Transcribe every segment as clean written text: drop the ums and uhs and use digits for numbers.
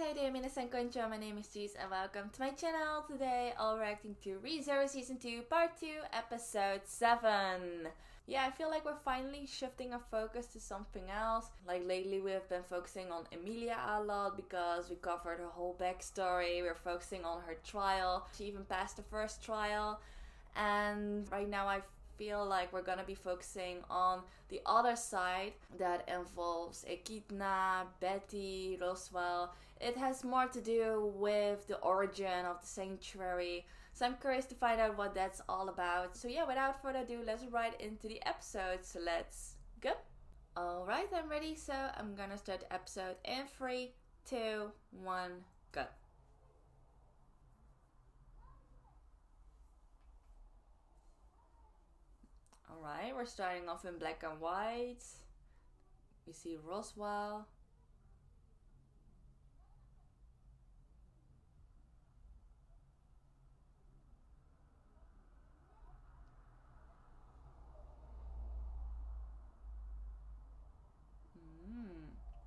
how you doing? Minasan konnichiwa, my name is Jeez and welcome to my channel. Today I'll reacting to ReZero Season 2 Part 2 Episode 7. Yeah, I feel like we're finally shifting our focus to something else. Like lately we have been focusing on Emilia a lot because we covered her whole backstory. We're focusing on her trial. She even passed the first trial. And right now I feel like we're gonna be focusing on the other side that involves Echidna, Betty, Roswell. It has more to do with the origin of the sanctuary, so I'm curious to find out what that's all about. So yeah, without further ado, let's right into the episode. So let's go. Alright, I'm ready, so I'm gonna start the episode in 3, 2, 1, go. Alright, we're starting off in black and white. We see Roswell.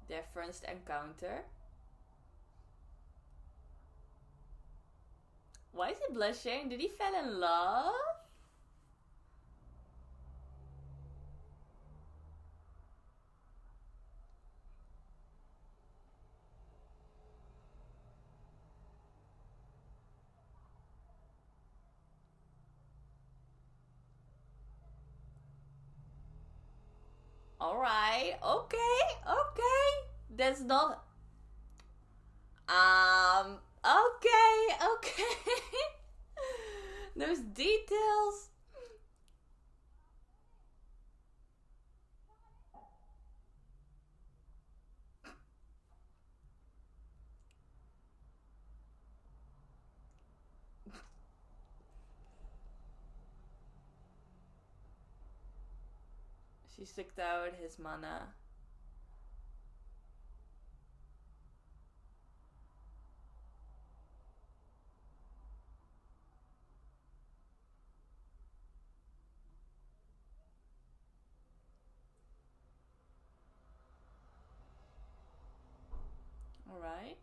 Their first encounter. Why is he blushing? Did he fall in love? Alright, okay. That's not... okay. Those details. She sucked out his mana. Alright.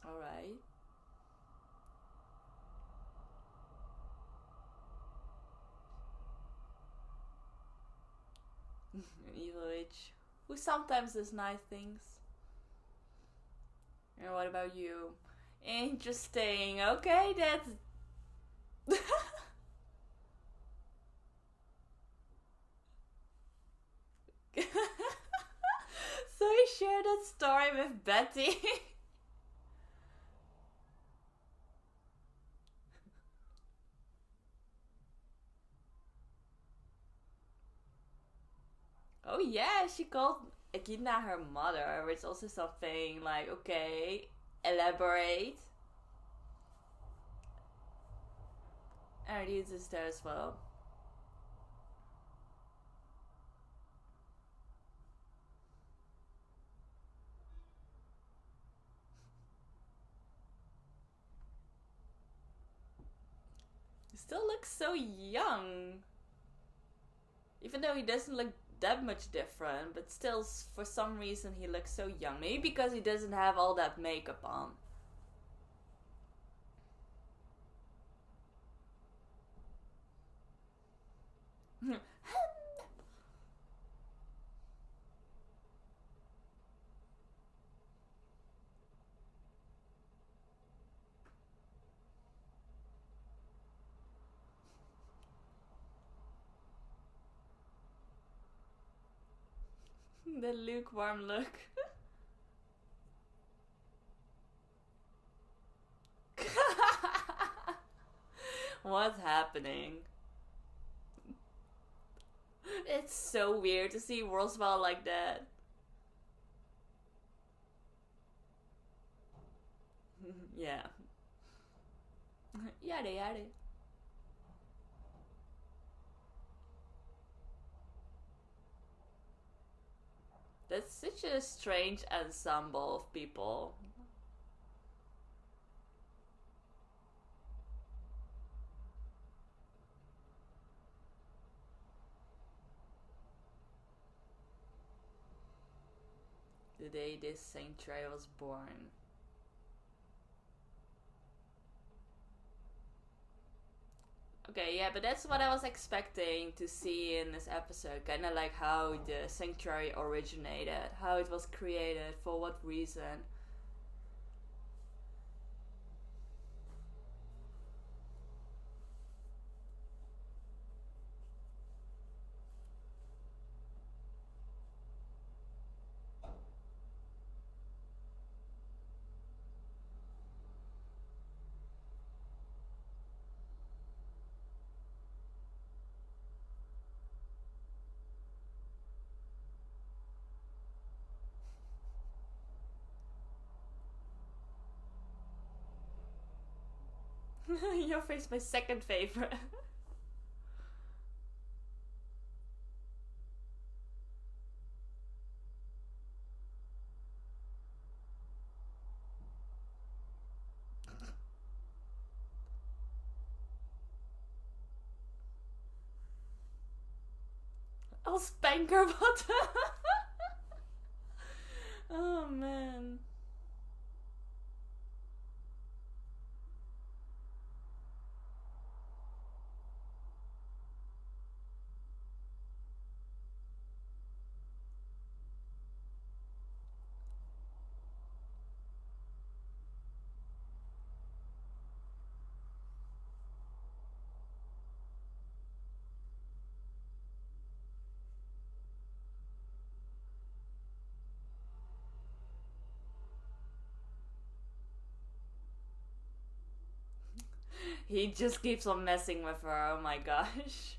Alright. An evil witch who sometimes does nice things. And what about you? Interesting. Okay, that's... So he shared that story with Betty. Oh yeah, she called Echidna her mother, which is also something like, okay, elaborate. And her sister as well. He still looks so young. Even though he doesn't look that much different, but still for some reason he looks so young. Maybe because he doesn't have all that makeup on. The lukewarm look. What's happening? It's so weird to see Roswell like that. Yeah. Yada yada. That's such a strange ensemble of people. the day this sanctuary was born. Okay, yeah, but that's what I was expecting to see in this episode. Kind of like how the sanctuary originated, how it was created, for what reason. Your face, my second favorite. I'll spank her butt. Oh man. He just keeps on messing with her, oh my gosh.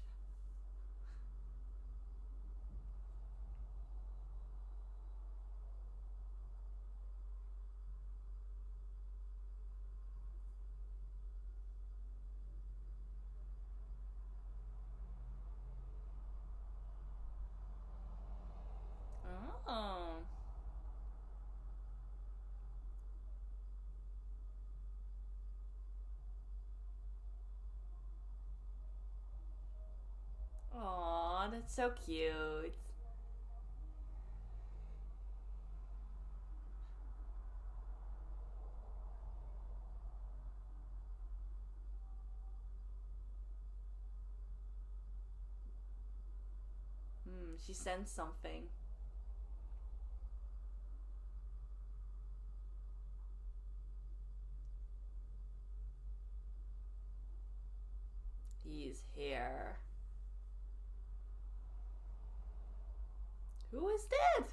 Oh. Aw, that's so cute. She sensed something. He's here. Who is that?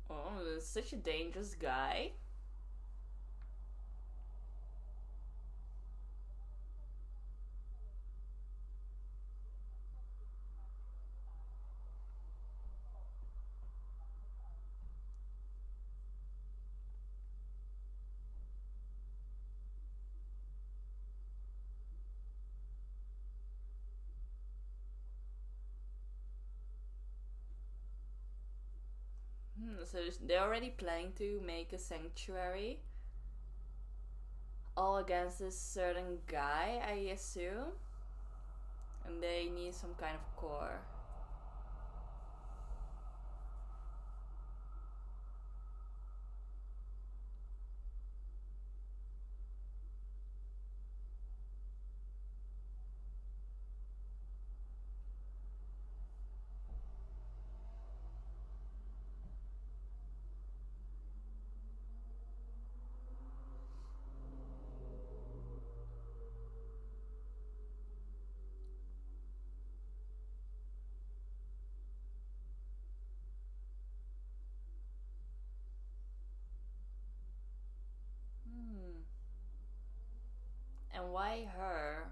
Oh, such a dangerous guy. So they're already planning to make a sanctuary. All against this certain guy, I assume. And they need some kind of core. And why her?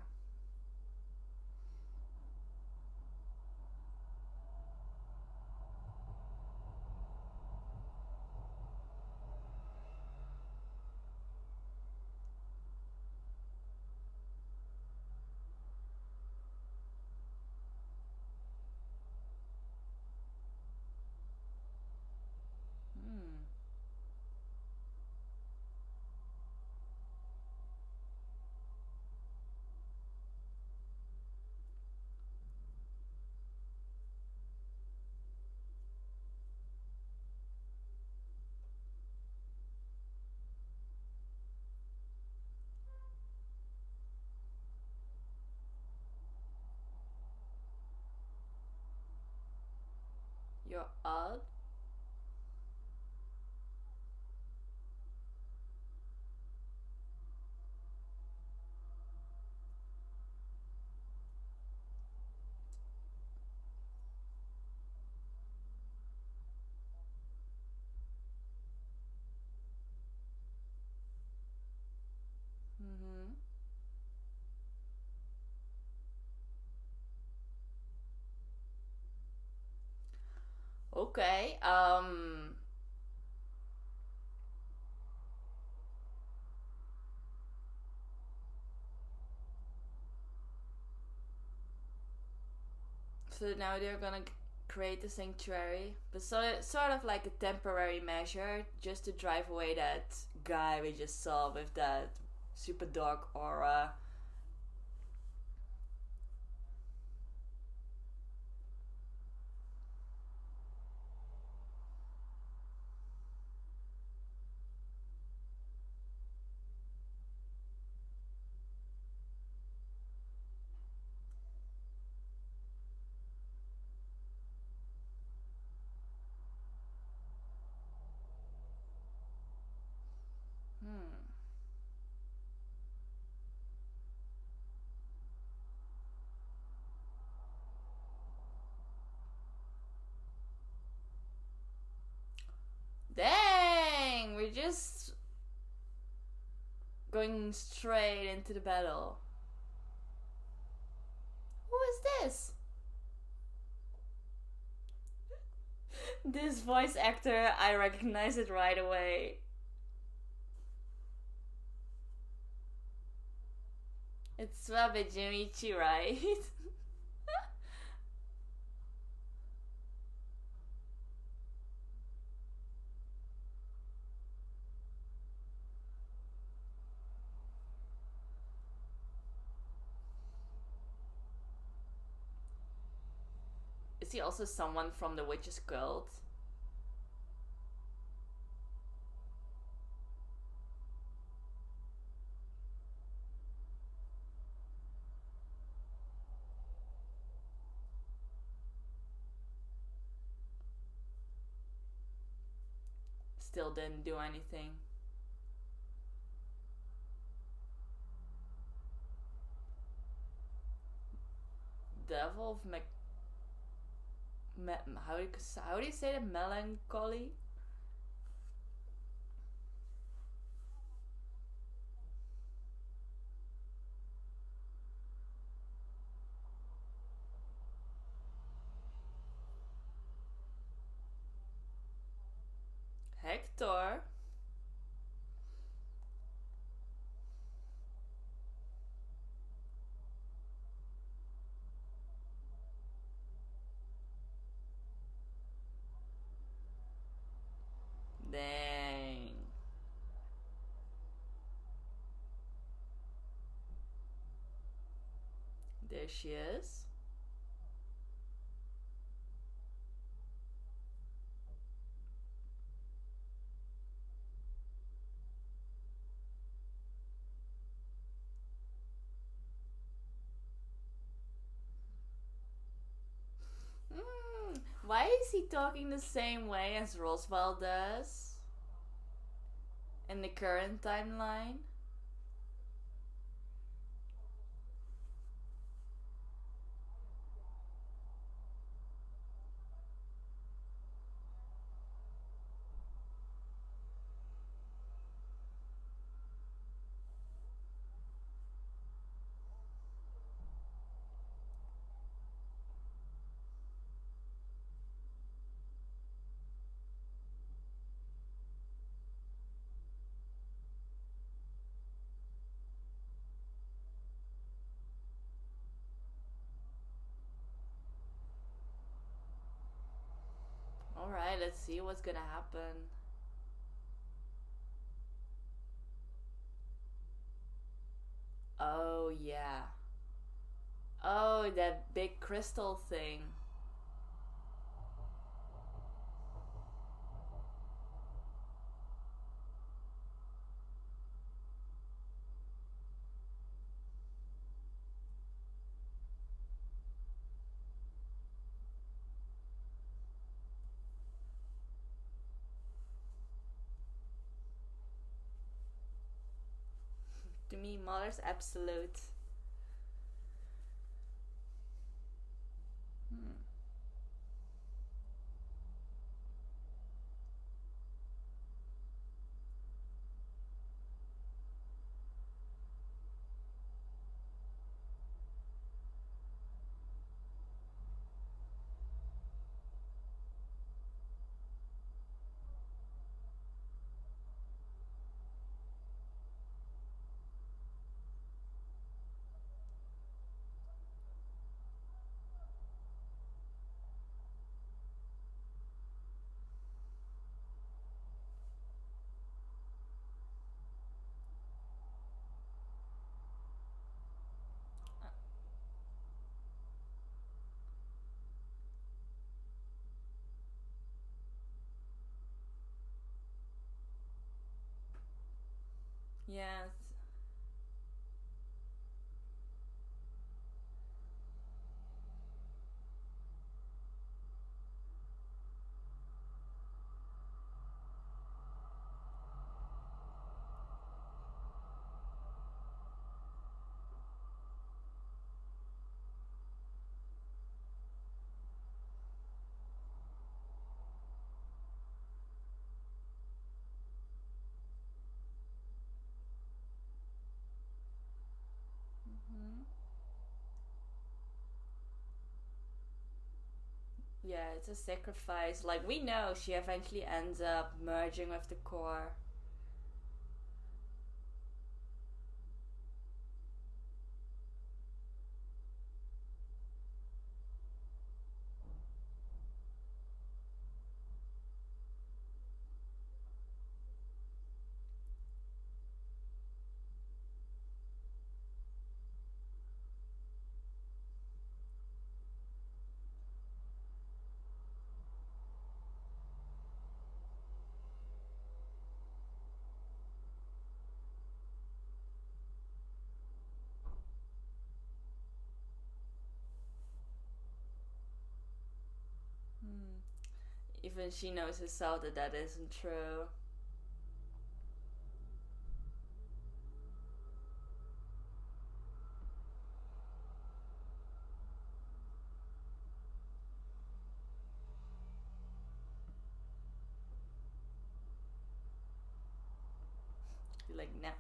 You're odd. Mm-hmm. Okay. So now they're gonna create a sanctuary, but sort of like a temporary measure, just to drive away that guy we just saw with that super dark aura. Hmm. Dang! We're just going straight into the battle. Who is this? This voice actor, I recognize it right away. It's Wabe Jimichi, right? Is he also someone from the Witches Guild? Still didn't do anything. Devil of how do you say that? Melancholy? Hector? Dang. There she is. Why is he talking the same way as Roswell does in the current timeline? Alright, let's see what's gonna happen. Oh, yeah. Oh, that big crystal thing. to me, mother's absolute. Hmm. Yes. Hmm. Yeah, it's a sacrifice. Like, we know she eventually ends up merging with the core. Hmm. Even she knows herself that that isn't true. Like, nah.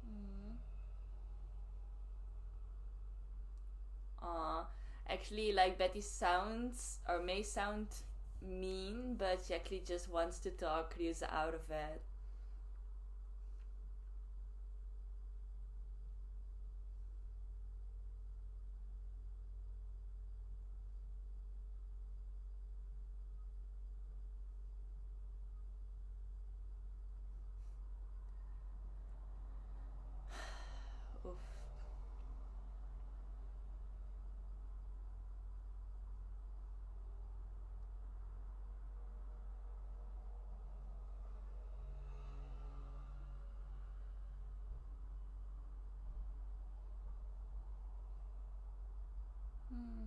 Mm. Uh, actually, like, Betty sounds, or may sound mean, but she actually just wants to talk Ryuza out of it. Oof. Hmm.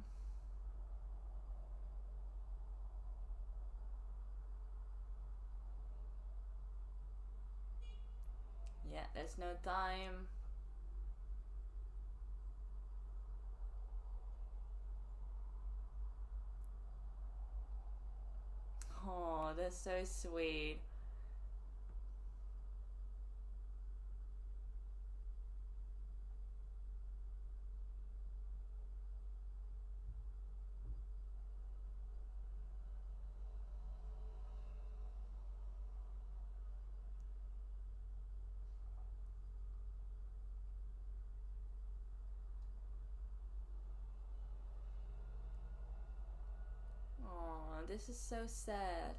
Yeah, there's no time. Oh, that's so sweet. this is so sad.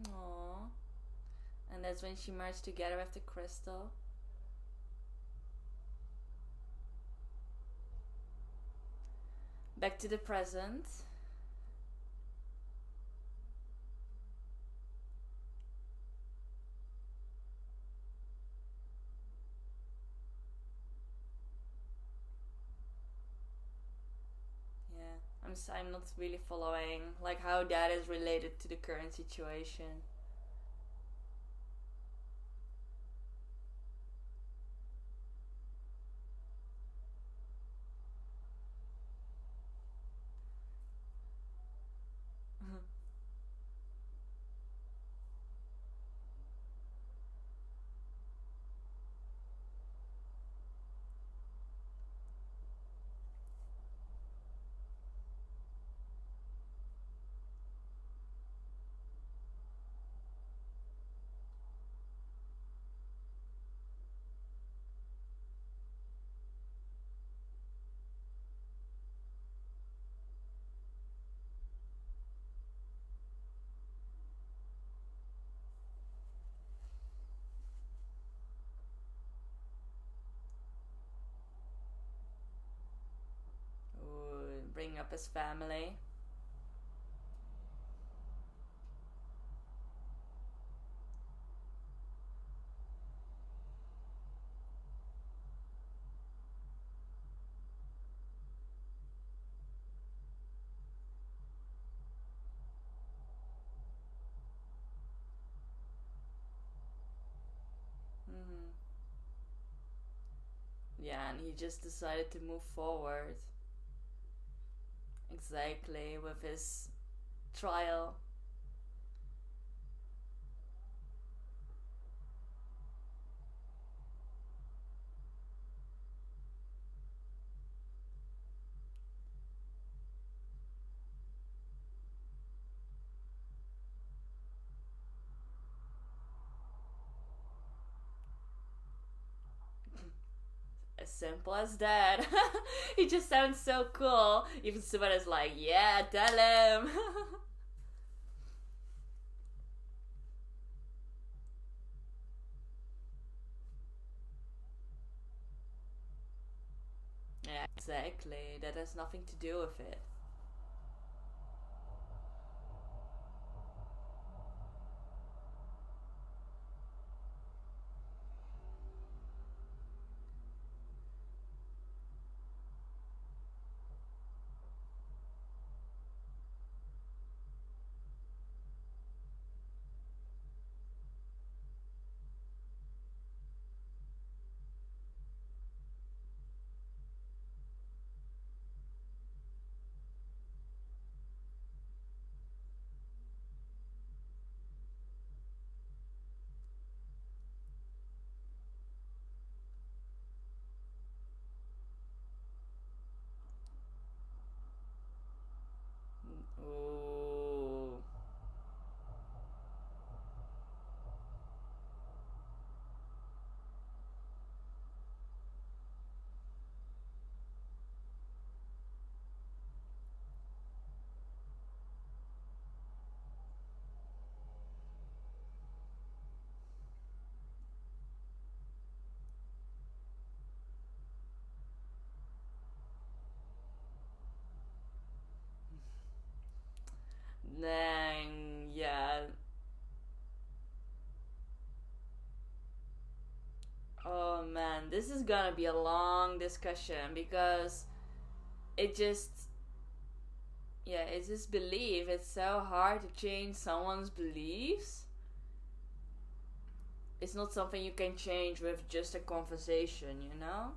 Aww. And that's when she merged together with the crystal. Back to the present. Yeah, I'm not really following like how that is related to the current situation. Ooh, bring up his family. Mm-hmm. Yeah, and he just decided to move forward. Exactly, with his trial. As simple as that. He just sounds so cool. Even Savannah's like, yeah, tell him. Yeah, exactly. That has nothing to do with it. Ooh. Dang, yeah. Oh man, this is gonna be a long discussion because it just, yeah, it's just belief. It's so hard to change someone's beliefs. It's not something you can change with just a conversation, you know?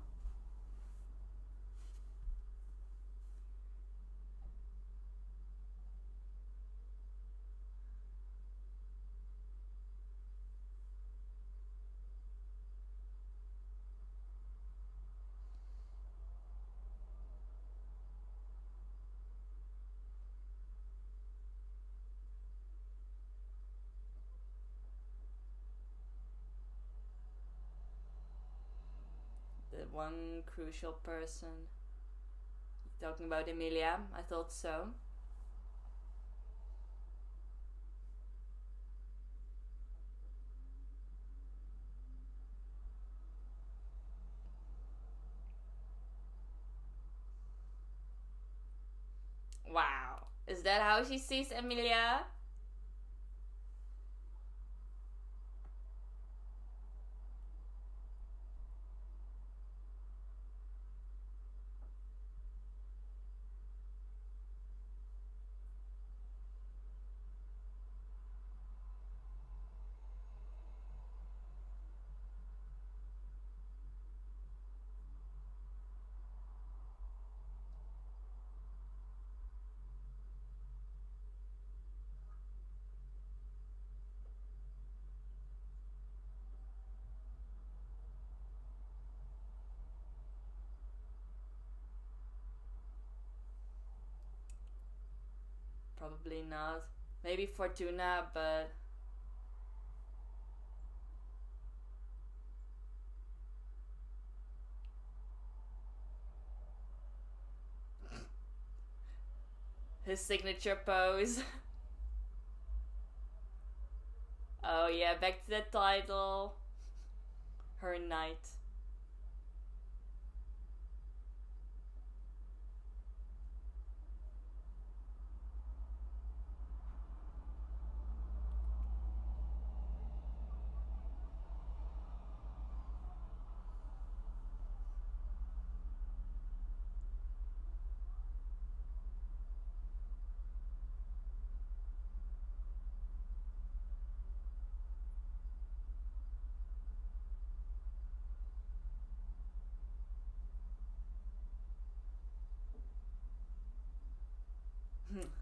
one crucial person. Talking about Emilia, I thought so. Wow. Is that how she sees Emilia? Probably not. Maybe Fortuna, but his signature pose. Oh yeah, back to the title. Her knight.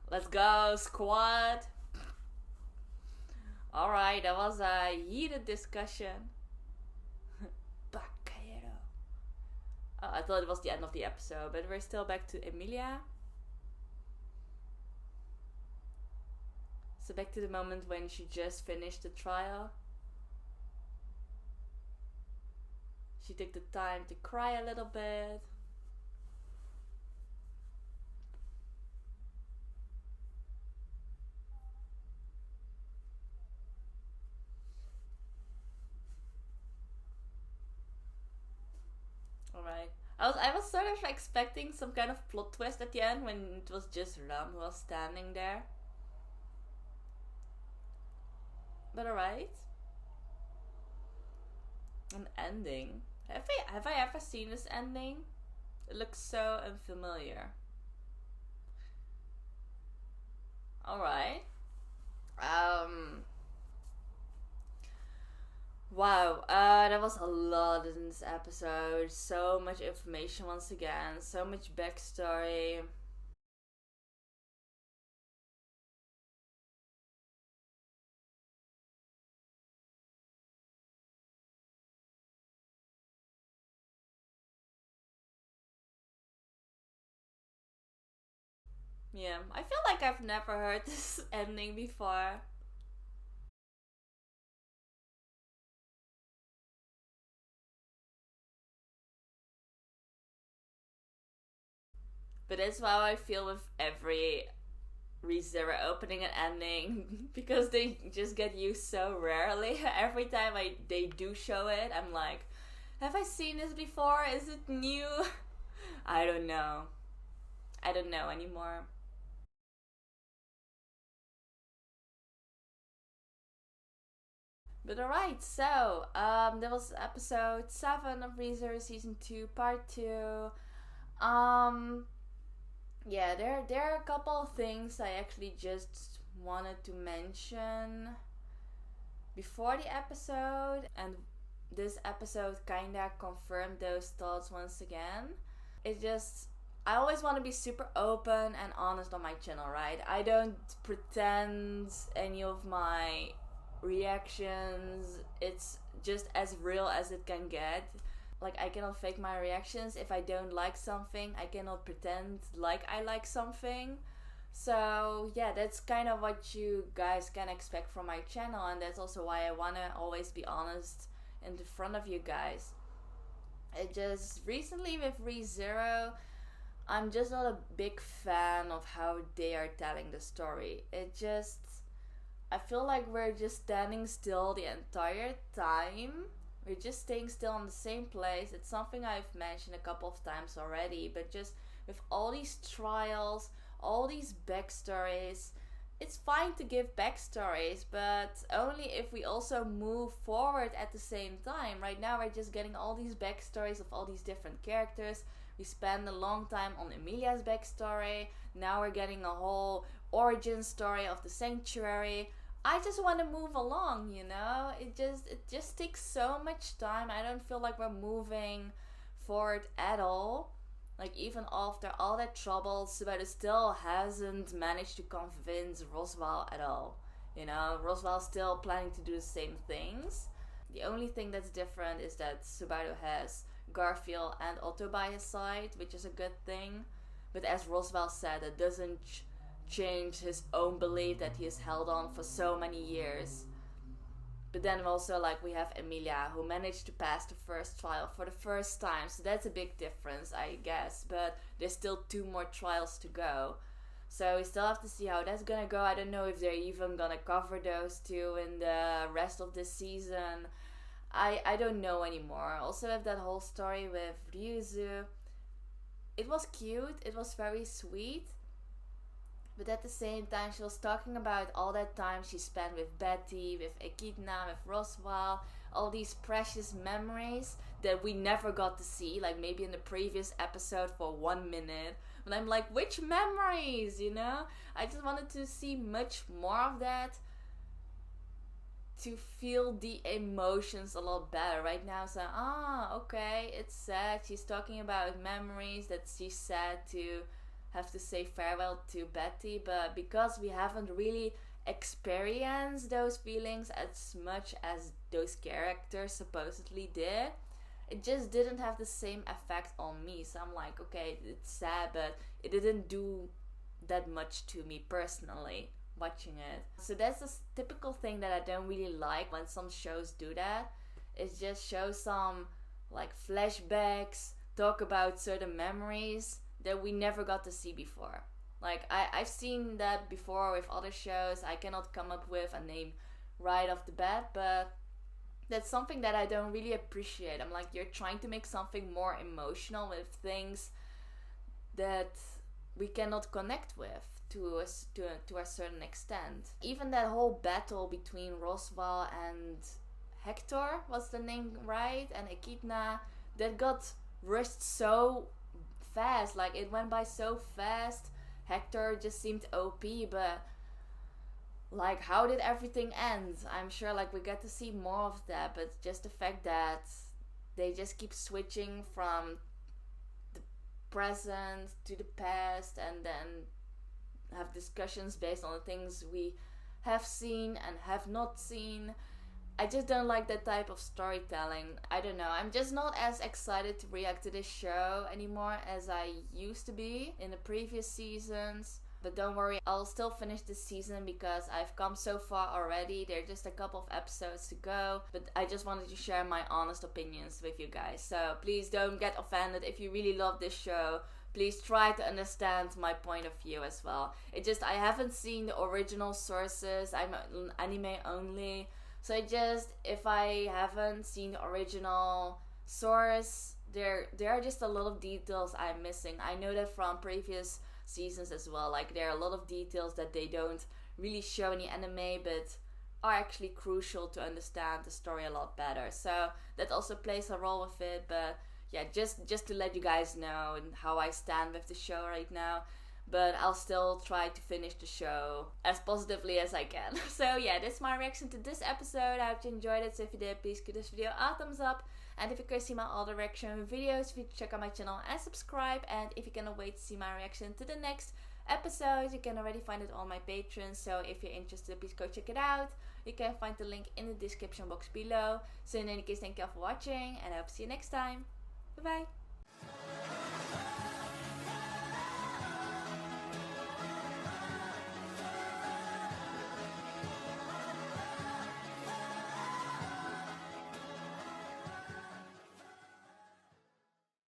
Let's go, squad. Alright, that was a heated discussion. Bacchero. Oh, I thought it was the end of the episode, but we're still back to Emilia. So back to the moment when she just finished the trial. She took the time to cry a little bit. Alright. I was sort of expecting some kind of plot twist at the end when it was just Ram who was standing there. But alright. An ending. Have I ever seen this ending? It looks so unfamiliar. Alright. Wow, that was a lot in this episode. So much information once again, so much backstory. Yeah, I feel like I've never heard this ending before. But that's how I feel with every ReZero opening and ending because they just get used so rarely. Every time they do show it, I'm like, have I seen this before? Is it new? I don't know. I don't know anymore. But alright, so that was episode 7 of ReZero Season 2, Part 2. Yeah, there are a couple of things I actually just wanted to mention before the episode, and this episode kinda confirmed those thoughts once again. It just, I always want to be super open and honest on my channel, right? I don't pretend any of my reactions. It's just as real as it can get. Like, I cannot fake my reactions. If I don't like something, I cannot pretend like I like something. So yeah, that's kind of what you guys can expect from my channel, and that's also why I wanna always be honest in the front of you guys. It just recently with ReZero, I'm just not a big fan of how they are telling the story. I feel like we're just standing still the entire time. We're just staying still in the same place. It's something I've mentioned a couple of times already, but just with all these trials, all these backstories, it's fine to give backstories, but only if we also move forward at the same time. Right now, we're just getting all these backstories of all these different characters. We spend a long time on Emilia's backstory. Now we're getting a whole origin story of the sanctuary. I just want to move along, you know? It just takes so much time. I don't feel like we're moving forward at all. Like, even after all that trouble, Subaru still hasn't managed to convince Roswaal at all. You know, Roswaal's still planning to do the same things. The only thing that's different is that Subaru has Garfield and Otto by his side, which is a good thing. But as Roswaal said, it doesn't change his own belief that he has held on for so many years. But then also, like, we have Emilia, who managed to pass the first trial for the first time. So that's a big difference, I guess. But there's still 2 more trials to go. So we still have to see how that's gonna go. I don't know if they're even gonna cover those 2 in the rest of the season. I don't know anymore. Also, with that whole story with Ryuzu, it was cute. It was very sweet. But at the same time, she was talking about all that time she spent with Betty, with Echidna, with Roswaal, all these precious memories that we never got to see, like maybe in the previous episode for 1 minute. And I'm like, which memories, you know? I just wanted to see much more of that to feel the emotions a lot better. Right now, so, okay, it's sad. She's talking about memories that she's sad to have to say farewell to Betty, but because we haven't really experienced those feelings as much as those characters supposedly did, it just didn't have the same effect on me. So I'm like, okay, it's sad, but it didn't do that much to me personally watching it. So that's a typical thing that I don't really like when some shows do that. It just shows some like flashbacks, talk about certain memories that we never got to see before. Like, I've seen that before with other shows. I cannot come up with a name right off the bat, but that's something that I don't really appreciate. I'm like, you're trying to make something more emotional with things that we cannot connect with to a certain extent. Even that whole battle between Roswaal and Hector, was the name right? And Echidna, that got rushed so fast. Like, it went by so fast. Hector just seemed OP, but like, how did everything end? I'm sure like we get to see more of that, but just the fact that they just keep switching from the present to the past and then have discussions based on the things we have seen and have not seen. I just don't like that type of storytelling. I don't know. I'm just not as excited to react to this show anymore as I used to be in the previous seasons. But don't worry, I'll still finish this season because I've come so far already. There are just a couple of episodes to go. But I just wanted to share my honest opinions with you guys. So please don't get offended if you really love this show. Please try to understand my point of view as well. I haven't seen the original sources. I'm anime only. So if I haven't seen the original source, there are just a lot of details I'm missing. I know that from previous seasons as well. Like, there are a lot of details that they don't really show in the anime, but are actually crucial to understand the story a lot better. So that also plays a role with it. But yeah, just to let you guys know how I stand with the show right now. But I'll still try to finish the show as positively as I can. So yeah, that's my reaction to this episode. I hope you enjoyed it. So if you did, please give this video a thumbs up. And if you can see my other reaction videos, please check out my channel and subscribe. And if you cannot wait to see my reaction to the next episode, you can already find it on my Patreon. So if you're interested, please go check it out. You can find the link in the description box below. So in any case, thank you all for watching, and I hope to see you next time. Bye bye.